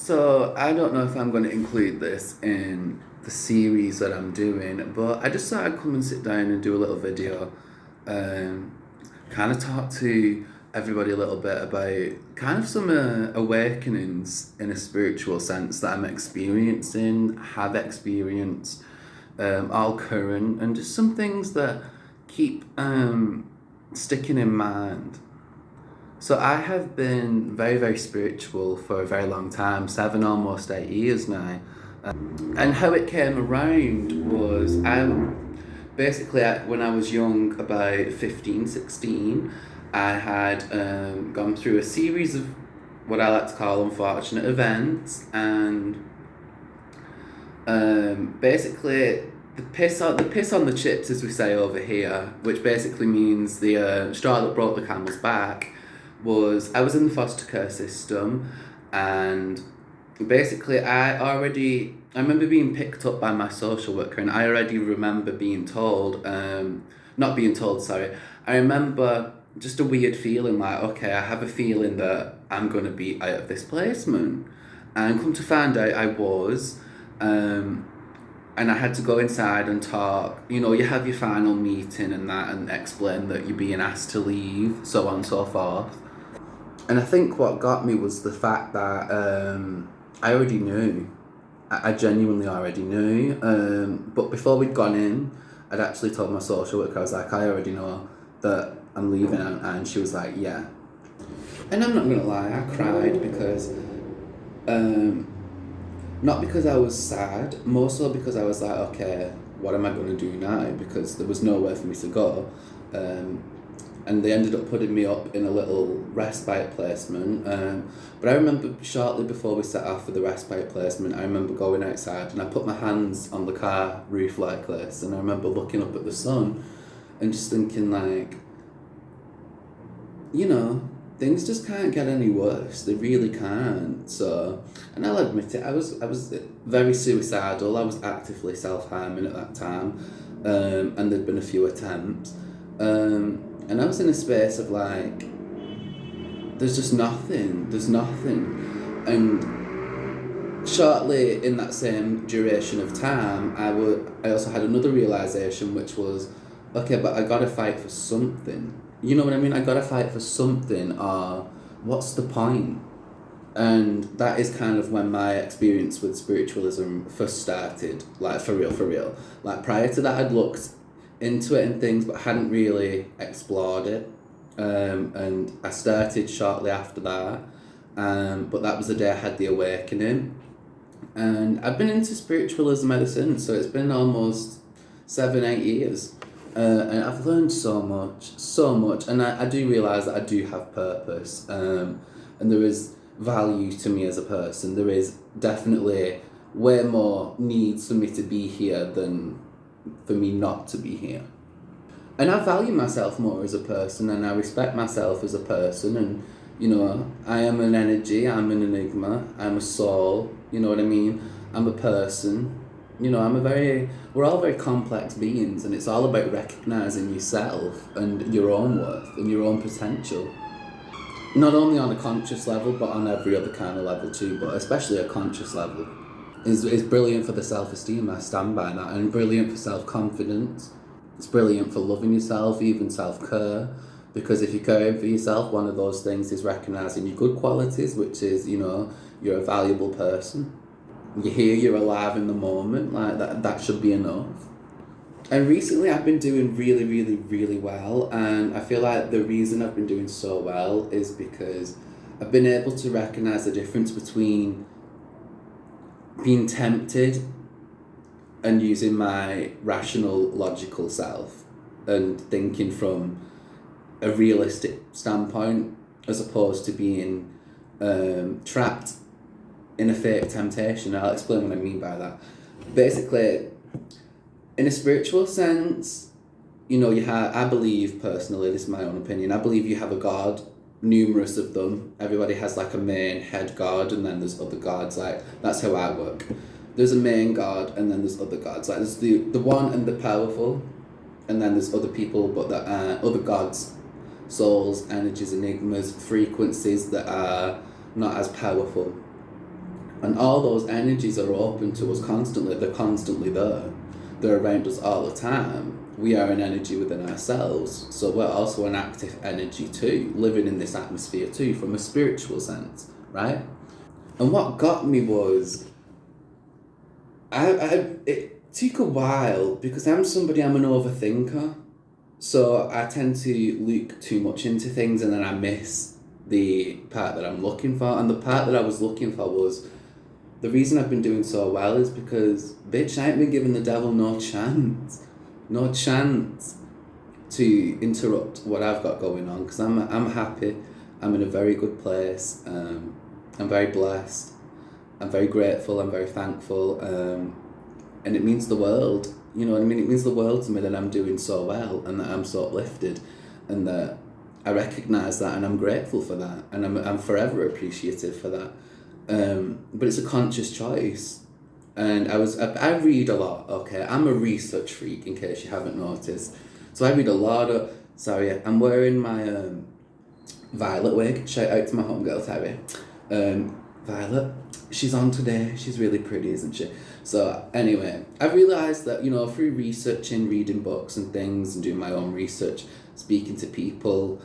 So I don't know if I'm going to include this in the series that I'm doing, but I just thought I'd come and sit down and do a little video, um, kind of talk to everybody a little bit about kind of some awakenings in a spiritual sense that I'm experiencing, have experienced, all current, and just some things that keep sticking in mind. So I have been very, very spiritual for a very long time, 7, almost 8 years now. And how it came around was basically when I was young, about 15, 16, I had gone through a series of what I like to call unfortunate events, and basically the piss on the chips, as we say over here, which basically means the straw that broke the camel's back, was I was in the foster care system, and basically I remember being picked up by my social worker, and I already remember being told, not being told, sorry, I remember just a weird feeling like, okay, I have a feeling that I'm going to be out of this placement. And come to find out I was, and I had to go inside and talk. You know, you have your final meeting and that, and explain that you're being asked to leave, so on and so forth. And I think what got me was the fact that I already knew. I genuinely already knew. But before we'd gone in, I'd actually told my social worker, I was like, I already know that I'm leaving. And she was like, yeah. And I'm not going to lie, I cried because, not because I was sad, more so because I was like, okay, what am I going to do now? Because there was nowhere for me to go. And they ended up putting me up in a little respite placement. But I remember shortly before we set off for the respite placement, I remember going outside and I put my hands on the car roof like this, and I remember looking up at the sun and just thinking like, you know, things just can't get any worse. They really can't. So, and I'll admit it, I was very suicidal. I was actively self-harming at that time, and there'd been a few attempts. And I was in a space of like, there's nothing. And shortly in that same duration of time, I also had another realisation, which was, okay, but I gotta fight for something. You know what I mean? I gotta fight for something, or what's the point? And that is kind of when my experience with spiritualism first started, like for real. Like prior to that, I'd looked into it and things, but hadn't really explored it. And I started shortly after that. But that was the day I had the awakening. And I've been into spiritualism ever since, so it's been almost 7, 8 years. And I've learned so much. And I do realise that I do have purpose. And there is value to me as a person. There is definitely way more needs for me to be here than for me not to be here. And I value myself more as a person, and I respect myself as a person, and you know, I am an energy, I'm an enigma, I'm a soul, you know what I mean? I'm a person. You know, we're all very complex beings, and it's all about recognising yourself and your own worth and your own potential. Not only on a conscious level, but on every other kind of level too, but especially a conscious level. Is brilliant for the self-esteem, I stand by that, and brilliant for self-confidence. It's brilliant for loving yourself, even self-care, because if you're caring for yourself, one of those things is recognising your good qualities, which is, you know, you're a valuable person. You're here, you're alive in the moment, like that should be enough. And recently I've been doing really well, and I feel like the reason I've been doing so well is because I've been able to recognise the difference between being tempted and using my rational, logical self and thinking from a realistic standpoint, as opposed to being trapped in a fake temptation. I'll explain what I mean by that. Basically, in a spiritual sense, you know, I believe personally, this is my own opinion, I believe you have a god, numerous of them. Everybody has like a main head god, and then there's other gods. Like, that's how I work. There's a main god, and then there's other gods. Like, there's the one and the powerful, and then there's other people, but that other gods, souls, energies, enigmas, frequencies that are not as powerful. And all those energies are open to us constantly. They're constantly there. They're around us all the time. We are an energy within ourselves. So we're also an active energy too, living in this atmosphere too, from a spiritual sense, right? And what got me was, it took a while because I'm an overthinker. So I tend to look too much into things and then I miss the part that I'm looking for. And the part that I was looking for was, the reason I've been doing so well is because, bitch, I ain't been giving the devil no chance to interrupt what I've got going on, because I'm happy. I'm in a very good place. I'm very blessed. I'm very grateful. I'm very thankful. And it means the world. You know what I mean? It means the world to me that I'm doing so well and that I'm so uplifted and that I recognise that and I'm grateful for that and I'm forever appreciative for that. But it's a conscious choice. And I read a lot, okay? I'm a research freak, in case you haven't noticed. So I read a lot of... Sorry, I'm wearing my Violet wig. Shout out to my homegirl, Terry. Violet, she's on today. She's really pretty, isn't she? So anyway, I've realised that, through researching, reading books and things and doing my own research, speaking to people,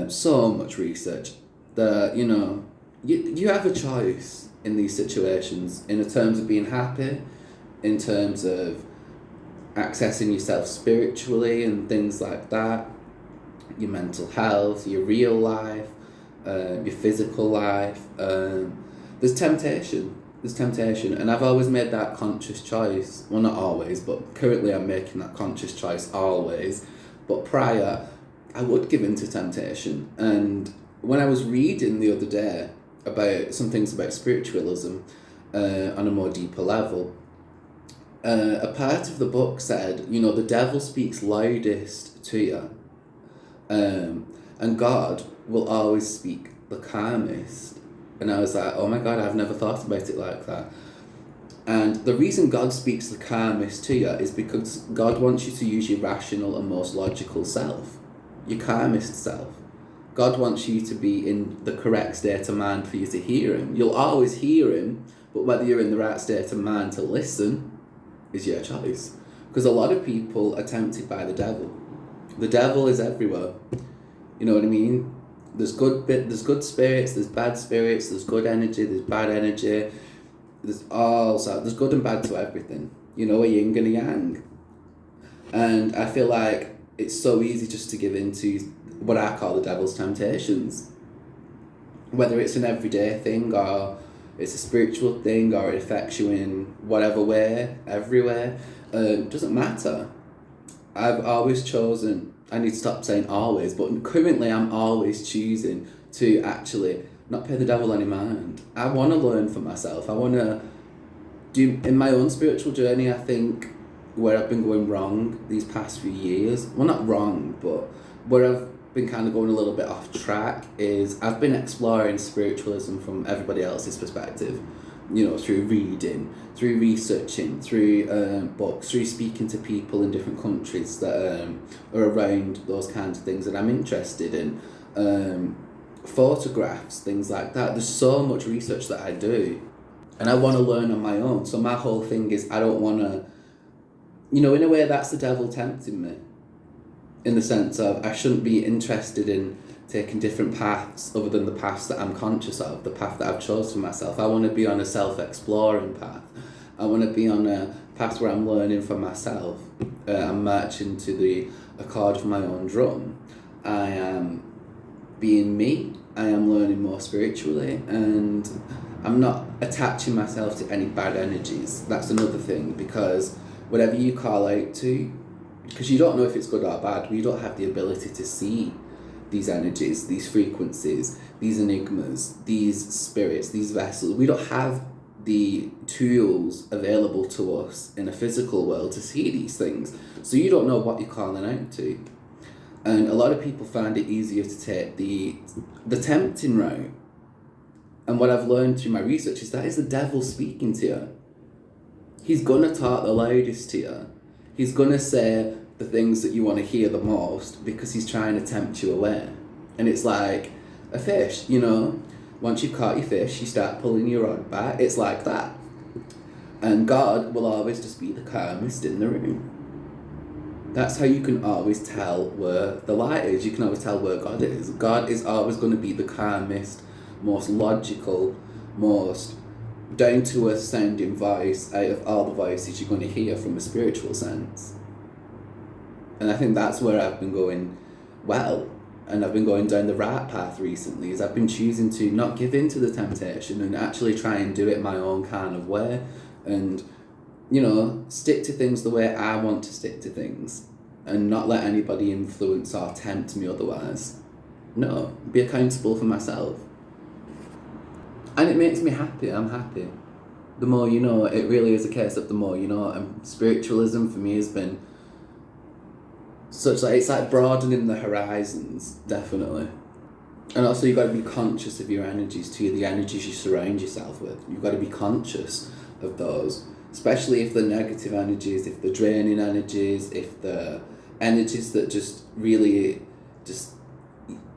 so much research, that, you have a choice in these situations in terms of being happy, in terms of accessing yourself spiritually and things like that, your mental health, your real life, your physical life. There's temptation, and I've always made that conscious choice. Well, not always, but currently I'm making that conscious choice always. But prior, I would give in to temptation. And when I was reading the other day about some things about spiritualism on a more deeper level, a part of the book said, the devil speaks loudest to you, and God will always speak the calmest. And I was like, oh my God, I've never thought about it like that. And the reason God speaks the calmest to you is because God wants you to use your rational and most logical self, your calmest self. God wants you to be in the correct state of mind for you to hear him. You'll always hear him, but whether you're in the right state of mind to listen is your choice. Because a lot of people are tempted by the devil. The devil is everywhere. You know what I mean? There's good spirits, there's bad spirits, there's good energy, there's bad energy. There's good and bad to everything. A yin and a yang. And I feel like it's so easy just to give in to what I call the devil's temptations. Whether it's an everyday thing or it's a spiritual thing or it affects you in whatever way, everywhere, doesn't matter. I've always chosen, I need to stop saying always, but currently I'm always choosing to actually not pay the devil any mind. I want to learn for myself. I want to do, in my own spiritual journey, I think where I've been going wrong these past few years, well, not wrong, but where I've been kind of going a little bit off track is I've been exploring spiritualism from everybody else's perspective, through reading, through researching, through books, through speaking to people in different countries that are around those kinds of things that I'm interested in, photographs, things like that. There's so much research that I do, and I want to learn on my own. So my whole thing is I don't want to, in a way that's the devil tempting me, in the sense of I shouldn't be interested in taking different paths other than the paths that I'm conscious of, the path that I've chosen for myself. I want to be on a self-exploring path. I want to be on a path where I'm learning for myself. I'm marching to the accord of my own drum. I am being me. I am learning more spiritually, and I'm not attaching myself to any bad energies. That's another thing, because whatever you call out to, because you don't know if it's good or bad, we don't have the ability to see these energies, these frequencies, these enigmas, these spirits, these vessels. We don't have the tools available to us in a physical world to see these things. So you don't know what you're calling out to. And a lot of people find it easier to take the tempting route. And what I've learned through my research is that is the devil speaking to you. He's gonna talk the loudest to you. He's gonna say the things that you want to hear the most because he's trying to tempt you away. And it's like a fish, Once you've caught your fish, you start pulling your rod back. It's like that. And God will always just be the calmest in the room. That's how you can always tell where the light is. You can always tell where God is. God is always going to be the calmest, most logical, most down-to-earth sounding voice out of all the voices you're going to hear from a spiritual sense. And I think that's where I've been going well, and I've been going down the right path recently, is I've been choosing to not give in to the temptation and actually try and do it my own kind of way, and stick to things the way I want to stick to things, and not let anybody influence or tempt me otherwise. No, be accountable for myself. And it makes me happy. I'm happy. The more you know, it really is a case of the more you know. And spiritualism for me has been it's like broadening the horizons, definitely. And also you've got to be conscious of your energies too, the energies you surround yourself with. You've got to be conscious of those, especially if the negative energies, if the draining energies, if the energies that just really just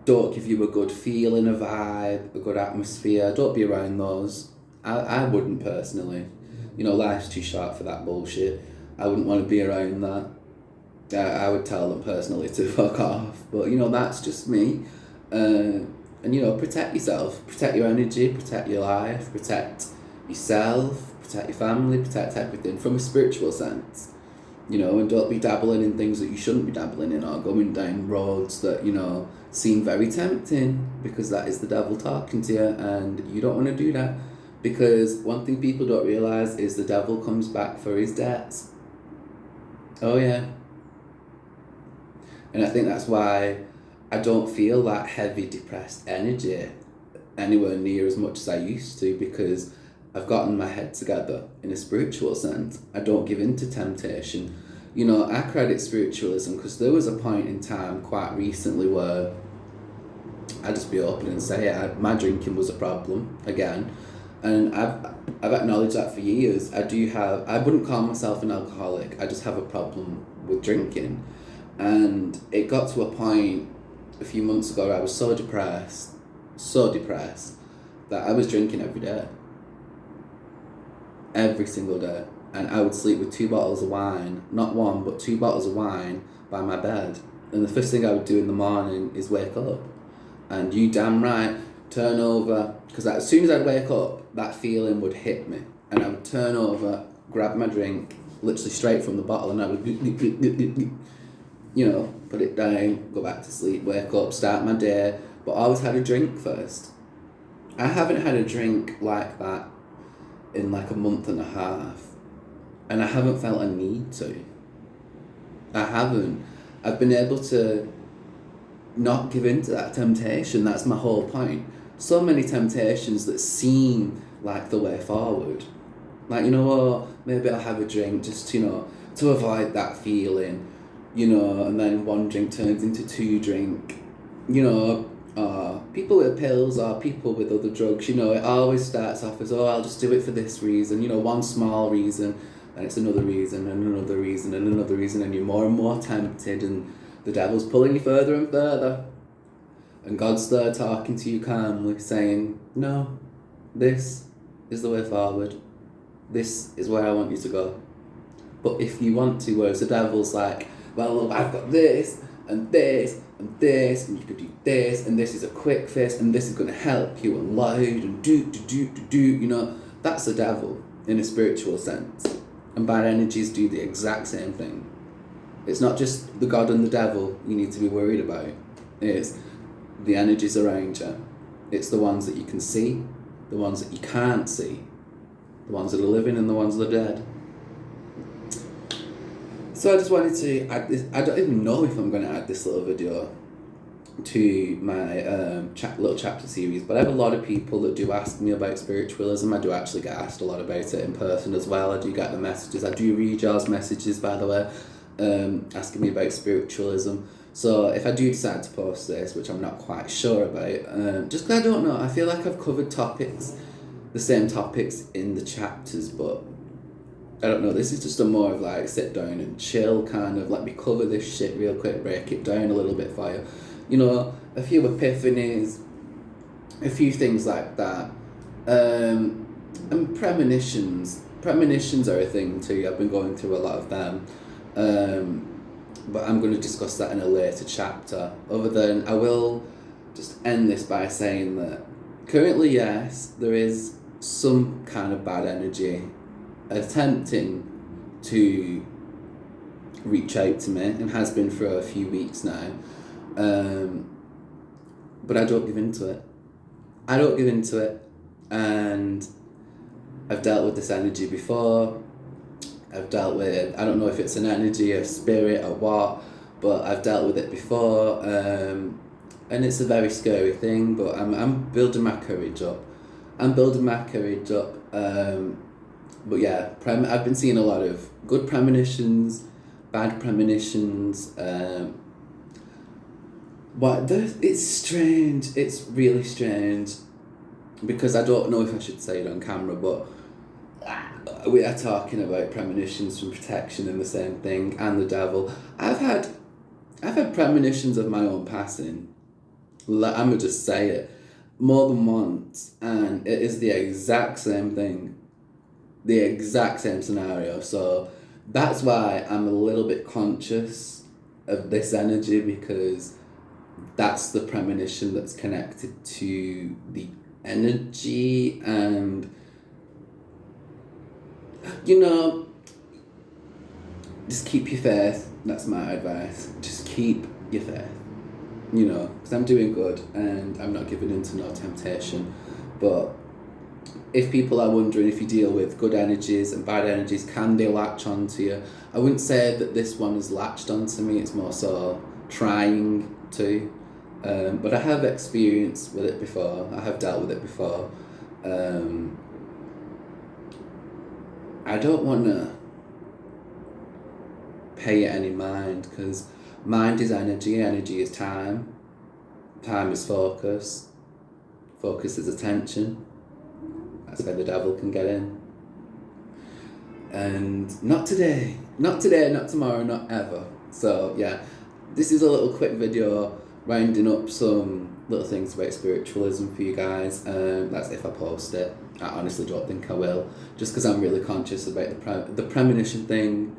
don't give you a good feeling, a vibe, a good atmosphere. Don't be around those. I wouldn't personally. Life's too short for that bullshit. I wouldn't want to be around that. I would tell them personally to fuck off. But, that's just me. And, protect yourself. Protect your energy, protect your life, protect yourself, protect your family, protect everything from a spiritual sense. And don't be dabbling in things that you shouldn't be dabbling in, or going down roads that, seem very tempting, because that is the devil talking to you, and you don't want to do that. Because one thing people don't realise is the devil comes back for his debts. Oh yeah. And I think that's why I don't feel that heavy depressed energy anywhere near as much as I used to, because I've gotten my head together in a spiritual sense. I don't give in to temptation. I credit spiritualism because there was a point in time quite recently where I'll just be open and say it, my drinking was a problem again, and I've acknowledged that for years. I wouldn't call myself an alcoholic, I just have a problem with drinking. And it got to a point a few months ago where I was so depressed that I was drinking every single day, and I would sleep with 2 bottles of wine, not one but 2 bottles of wine by my bed, and the first thing I would do in the morning is wake up. And you damn right, turn over, because as soon as I'd wake up, that feeling would hit me, and I would turn over, grab my drink, literally straight from the bottle, and I would, put it down, go back to sleep, wake up, start my day, but I always had a drink first. I haven't had a drink like that in like a month and a half, and I haven't felt a need to. I haven't. I've been able to not give in to that temptation. That's my whole point. So many temptations that seem like the way forward. Like, maybe I'll have a drink just, to avoid that feeling, and then one drink turns into 2 drink, people with pills or people with other drugs, it always starts off as, I'll just do it for this reason, one small reason, and it's another reason, and another reason, and another reason, and you're more and more tempted, and the devil's pulling you further and further. And God's there talking to you calmly, saying, no, this is the way forward. This is where I want you to go. But if you want to, whereas the devil's like, well, look, I've got this, and this, and this, and you could do this, and this is a quick fix, and this is going to help you, and loud, and do, that's the devil in a spiritual sense. And bad energies do the exact same thing. It's not just the God and the devil you need to be worried about. It's the energies around you. It's the ones that you can see, the ones that you can't see, the ones that are living and the ones that are dead. So I just wanted to add this. I don't even know if I'm going to add this little video to my little chapter series, but I have a lot of people that do ask me about spiritualism. I do actually get asked a lot about it in person as well. I do get the messages. I do read y'all's messages, by the way, asking me about spiritualism. So if I do decide to post this, which I'm not quite sure about, just because I don't know, I feel like I've covered the same topics in the chapters, but I don't know, this is just a more of like sit down and chill kind of, let me cover this shit real quick, break it down a little bit for you. A few epiphanies, a few things like that. And premonitions are a thing too. I've been going through a lot of them. But I'm going to discuss that in a later chapter. Other than, I will just end this by saying that currently, yes, there is some kind of bad energy attempting to reach out to me, and has been for a few weeks now. But I don't give into it. And I've dealt with this energy before. I've dealt with, I don't know if it's an energy, a spirit, or what, but I've dealt with it before. And it's a very scary thing, but I'm building my courage up. But yeah, I've been seeing a lot of good premonitions, bad premonitions. It's strange. It's really strange, because I don't know if I should say it on camera, but we are talking about premonitions from protection and the same thing, and the devil. I've had premonitions of my own passing. I'm gonna just say it, more than once, and it is the exact same thing, the exact same scenario. So that's why I'm a little bit conscious of this energy, because that's the premonition that's connected to the energy. And just keep your faith. That's my advice. Just keep your faith. Because I'm doing good and I'm not giving in to no temptation. But if people are wondering if you deal with good energies and bad energies, can they latch onto you? I wouldn't say that this one has latched onto me. It's more so trying to. But I have experience with it before. I have dealt with it before. I don't want to pay it any mind, because mind is energy is time is focus is attention. That's how the devil can get in. And not today, not tomorrow, not ever. So yeah, this is a little quick video rounding up some little things about spiritualism for you guys. That's if I post it. I honestly don't think I will, just because I'm really conscious about the premonition thing.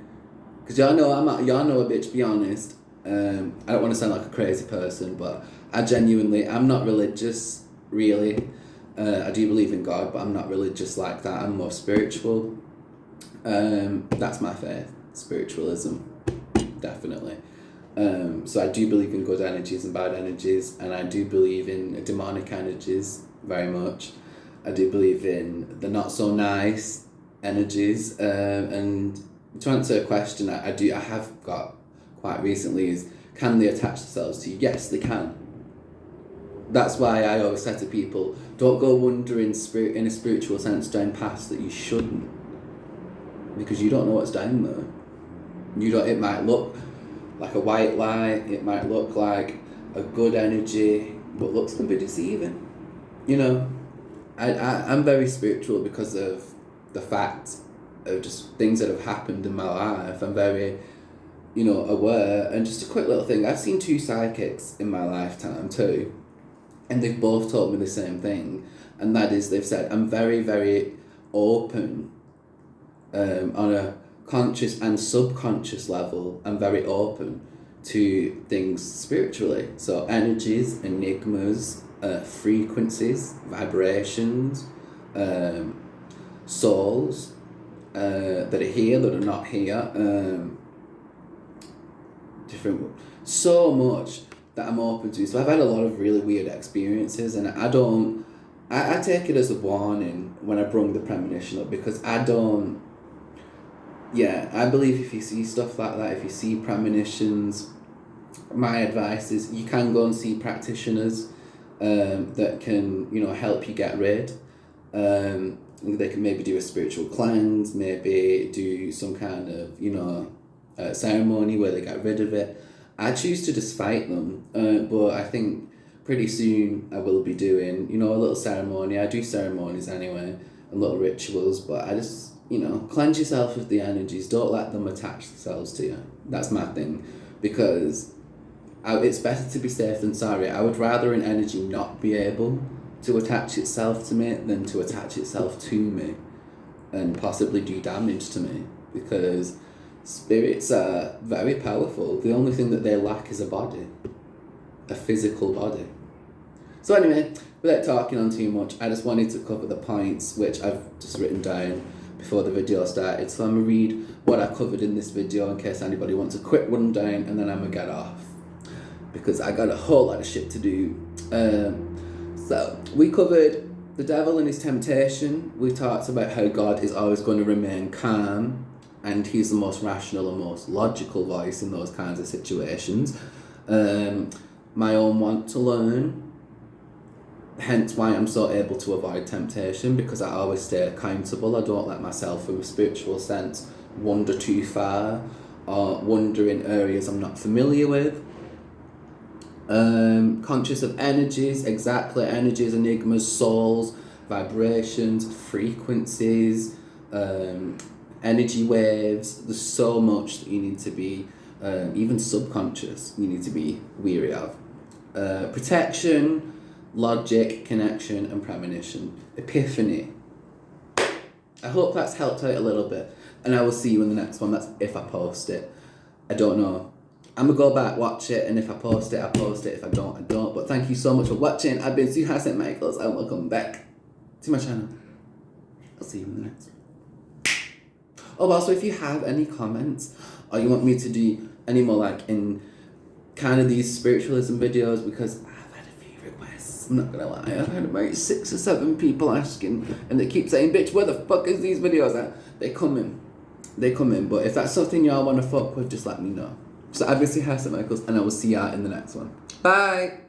Because y'all know a bitch, be honest. I don't want to sound like a crazy person, but I'm not religious, really. I do believe in God, but I'm not religious like that. I'm more spiritual. That's my faith, spiritualism, definitely. So I do believe in good energies and bad energies, and I do believe in demonic energies very much. I do believe in the not so nice energies, and to answer a question I have got quite recently is, can they attach themselves to you? Yes, they can. That's why I always say to people, don't go wandering in a spiritual sense down paths that you shouldn't, because you don't know what's down there. It might look like a white light, it might look like a good energy, but looks can be deceiving. I'm very spiritual because of the fact of just things that have happened in my life. I'm very, aware. And just a quick little thing, I've seen 2 psychics in my lifetime too, and they've both told me the same thing, and that is, they've said I'm very, very open, on a conscious and subconscious level. I'm very open to things spiritually, so energies, enigmas, frequencies, vibrations, souls that are here, that are not here, so much that I'm open to. So I've had a lot of really weird experiences, and I take it as a warning when I bring the premonition up, because I believe if you see stuff like that, if you see premonitions, my advice is you can go and see practitioners that can, help you get rid. They can maybe do a spiritual cleanse, maybe do some kind of, ceremony where they get rid of it. I choose to just fight them, but I think pretty soon I will be doing, a little ceremony. I do ceremonies anyway, and little rituals, but I just, cleanse yourself of the energies. Don't let them attach themselves to you. That's my thing, because it's better to be safe than sorry. I would rather an energy not be able to attach itself to me than to attach itself to me and possibly do damage to me, because spirits are very powerful. The only thing that they lack is a body, a physical body. So anyway, without talking on too much, I just wanted to cover the points which I've just written down before the video started. So I'm going to read what I covered in this video in case anybody wants a quick rundown, and then I'm going to get off, because I got a whole lot of shit to do. So we covered the devil and his temptation. We talked about how God is always going to remain calm, and he's the most rational and most logical voice in those kinds of situations. My own want to learn, hence why I'm so able to avoid temptation, because I always stay accountable. I don't let myself, from a spiritual sense, wander too far or wander in areas I'm not familiar with. Conscious of energies, energies, enigmas, souls, vibrations, frequencies, energy waves. There's so much that you need to be, even subconscious, you need to be weary of. Protection, logic, connection, and premonition. Epiphany. I hope that's helped out a little bit, and I will see you in the next one. That's if I post it. I don't know. I'm going to go back, watch it, and if I post it, I post it. If I don't, I don't. But thank you so much for watching. I've been Sue St. Michaels, and welcome back to my channel. I'll see you in the next one. Oh, also, if you have any comments, or you want me to do any more, like, in kind of these spiritualism videos, because I've had a few requests, I'm not going to lie. I've had about 6 or 7 people asking, and they keep saying, bitch, where the fuck is these videos at? They come in. But if that's something y'all want to fuck with, just let me know. So obviously, St. Michaels, and I will see y'all in the next one. Bye!